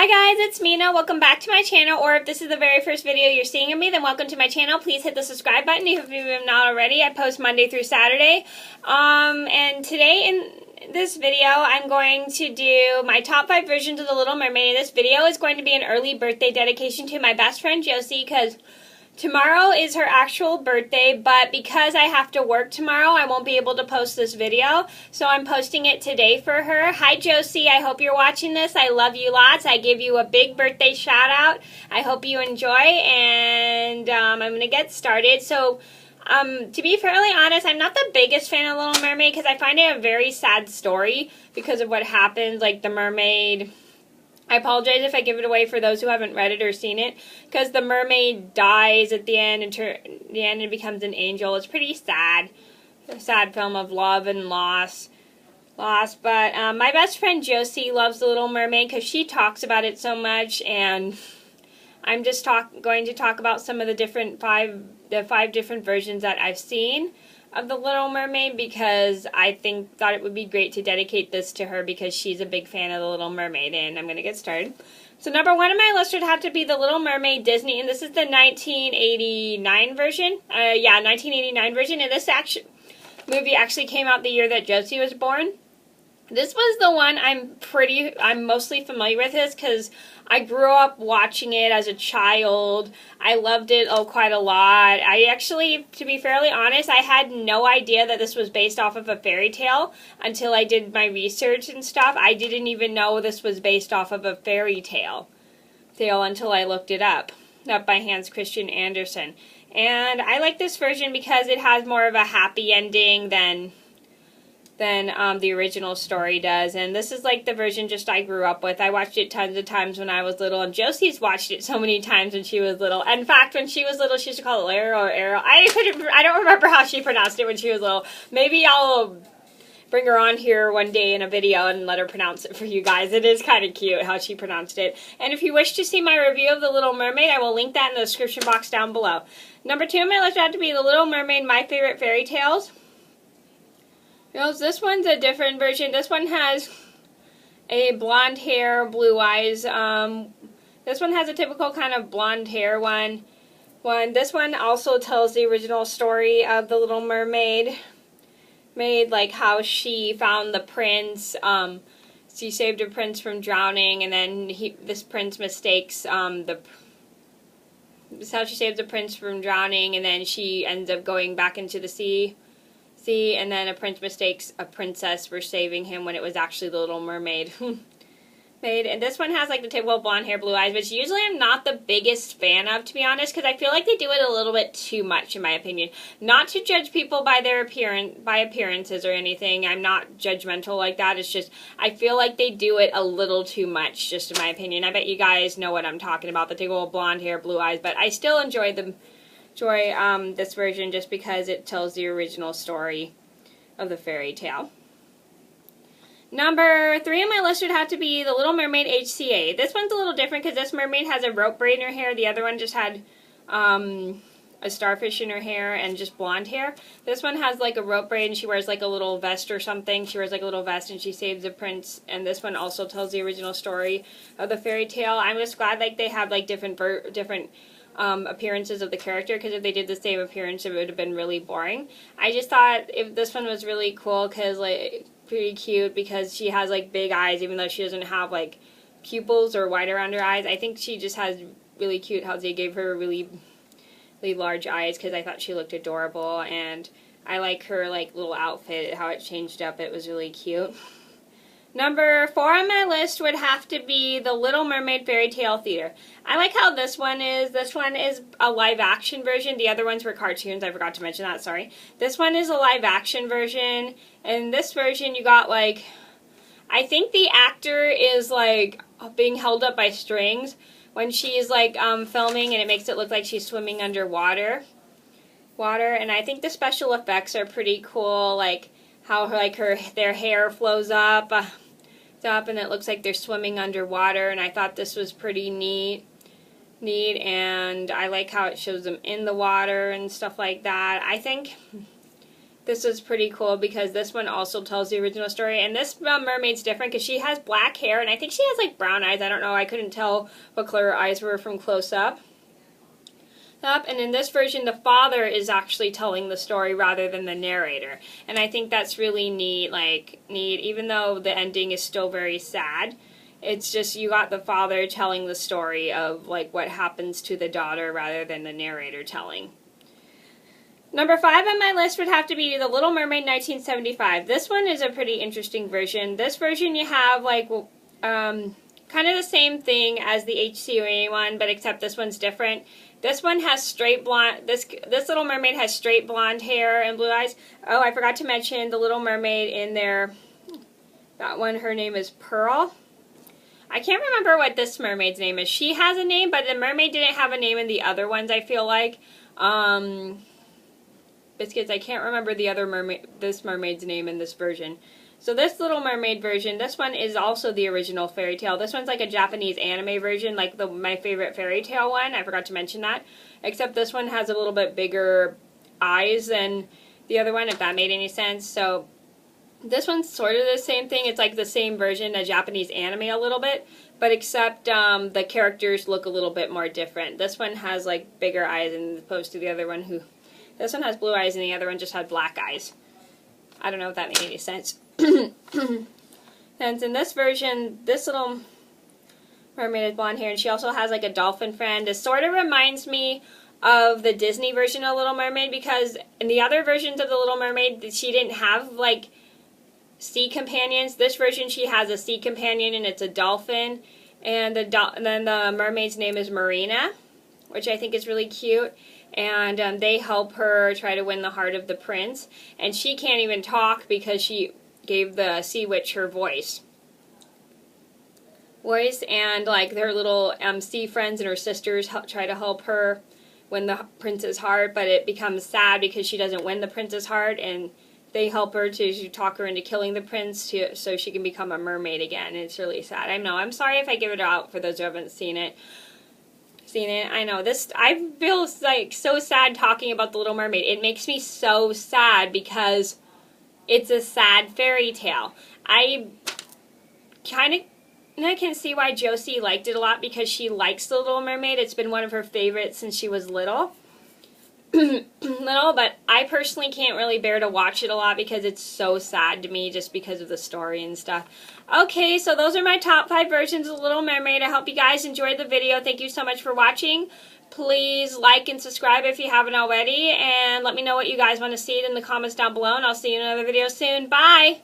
Hi guys, it's Mena. Welcome back to my channel, or if this is the very first video you're seeing of me, then welcome to my channel. Please hit the subscribe button if you have not already. I post Monday through Saturday. And today in this video, I'm going to do my top 5 versions of The Little Mermaid. This video is going to be an early birthday dedication to my best friend Jocie, because tomorrow is her actual birthday, but because I have to work tomorrow, I won't be able to post this video, so I'm posting it today for her. Hi Jocie, I hope you're watching this. I love you lots. I give you a big birthday shout out. I hope you enjoy, and I'm going to get started. So, to be fairly honest, I'm not the biggest fan of Little Mermaid because I find it a very sad story because of what happens, like the mermaid. I apologize if I give it away for those who haven't read it or seen it, because the mermaid dies at the end and becomes an angel. It's pretty sad. A sad film of love and loss. But my best friend Jocie loves The Little Mermaid because she talks about it so much, and I'm just going to talk about some of the five different versions that I've seen of The Little Mermaid, because I thought it would be great to dedicate this to her because she's a big fan of The Little Mermaid, and I'm going to get started. So number 1 on my list would have to be The Little Mermaid Disney, and this is the 1989 version. 1989 version, and this movie actually came out the year that Jocie was born. This was the one I'm mostly familiar with this because I grew up watching it as a child. I loved it quite a lot. I actually, to be fairly honest, I had no idea that this was based off of a fairy tale until I did my research and stuff. I didn't even know this was based off of a fairy tale until I looked it up by Hans Christian Andersen. And I like this version because it has more of a happy ending than the original story does, and this is like the version just I grew up with. I watched it tons of times when I was little, and Josie's watched it so many times when she was little. In fact, when she was little, she used to call it Arrow or Arrow. I don't remember how she pronounced it when she was little. Maybe I'll bring her on here one day in a video and let her pronounce it for you guys. It is kind of cute how she pronounced it. And if you wish to see my review of The Little Mermaid, I will link that in the description box down below. Number 2 on my list would have to be The Little Mermaid, My Favorite Fairy Tales. This one's a different version. This one has a blonde hair, blue eyes. This one has a typical kind of blonde hair one. This one also tells the original story of The Little Mermaid. Like how she found the prince. She saved a prince from drowning, and then this prince mistakes this is how she saves the prince from drowning, and then she ends up going back into the sea. And then a prince mistakes a princess for saving him when it was actually the Little Mermaid. And this one has like the typical blonde hair, blue eyes, which usually I'm not the biggest fan of, to be honest, because I feel like they do it a little bit too much, in my opinion. Not to judge people by their appearances or anything. I'm not judgmental like that. It's just I feel like they do it a little too much, just in my opinion. I bet you guys know what I'm talking about, the typical blonde hair, blue eyes, but I still enjoy this version just because it tells the original story of the fairy tale. Number 3 on my list would have to be The Little Mermaid HCA. This one's a little different because this mermaid has a rope braid in her hair. The other one just had a starfish in her hair and just blonde hair. This one has like a rope braid, and she wears like a little vest or something. She wears like a little vest and she saves the prince. And this one also tells the original story of the fairy tale. I'm just glad like they have like different appearances of the character, because if they did the same appearance, it would have been really boring. I just thought if this one was really cool because like pretty cute, because she has like big eyes even though she doesn't have like pupils or white around her eyes. I think she just has really cute how they gave her really large eyes, because I thought she looked adorable, and I like her like little outfit, how it changed up. It was really cute. Number 4 on my list would have to be The Little Mermaid Fairy Tale Theater. I like how this one is. This one is a live-action version. The other ones were cartoons. I forgot to mention that, sorry. This one is a live-action version. And this version you got, like, I think the actor is, like, being held up by strings when she's, like, filming, and it makes it look like she's swimming underwater. And I think the special effects are pretty cool, like how their hair flows up. And it looks like they're swimming underwater, and I thought this was pretty neat, and I like how it shows them in the water and stuff like that. I think This is pretty cool because this one also tells the original story. And this mermaid's different because she has black hair and I think she has like brown eyes. I don't know. I couldn't tell what color her eyes were from close up. And in this version, the father is actually telling the story rather than the narrator. And I think that's really neat, even though the ending is still very sad. It's just you got the father telling the story of like what happens to the daughter rather than the narrator telling. Number 5 on my list would have to be The Little Mermaid 1975. This one is a pretty interesting version. This version you have like kind of the same thing as the HCOA one, but except this one's different. This one has straight blonde, this Little Mermaid has straight blonde hair and blue eyes. Oh, I forgot to mention the Little Mermaid in there. That one, her name is Pearl. I can't remember what this mermaid's name is. She has a name, but the mermaid didn't have a name in the other ones, I feel like. Biscuits, I can't remember the other this mermaid's name in this version. So this Little Mermaid version, this one is also the original fairy tale. This one's like a Japanese anime version, like my favorite fairy tale one. I forgot to mention that. Except this one has a little bit bigger eyes than the other one, if that made any sense. So this one's sort of the same thing. It's like the same version, a Japanese anime a little bit. But except the characters look a little bit more different. This one has like bigger eyes as opposed to the other one who... This one has blue eyes and the other one just had black eyes. I don't know if that made any sense. And in this version, this Little Mermaid has blonde hair and she also has like a dolphin friend. This sort of reminds me of the Disney version of Little Mermaid because in the other versions of the Little Mermaid, she didn't have like sea companions. This version she has a sea companion and it's a dolphin. And then the mermaid's name is Marina, which I think is really cute. And they help her try to win the heart of the prince. And she can't even talk because she gave the sea witch her voice. And like their little sea friends and her sisters try to help her win the prince's heart. But it becomes sad because she doesn't win the prince's heart. And they help her to talk her into killing the prince so she can become a mermaid again. And it's really sad. I know. I'm sorry if I give it out for those who haven't seen it. I know this. I feel like so sad talking about the Little Mermaid. It makes me so sad because it's a sad fairy tale. I can see why Jocie liked it a lot because she likes the Little Mermaid. It's been one of her favorites since she was little. But I personally can't really bear to watch it a lot because it's so sad to me just because of the story and stuff. Okay, so those are my top 5 versions of The Little Mermaid. I hope you guys enjoyed the video. Thank you so much for watching. Please like and subscribe if you haven't already, and let me know what you guys want to see in the comments down below, and I'll see you in another video soon. Bye!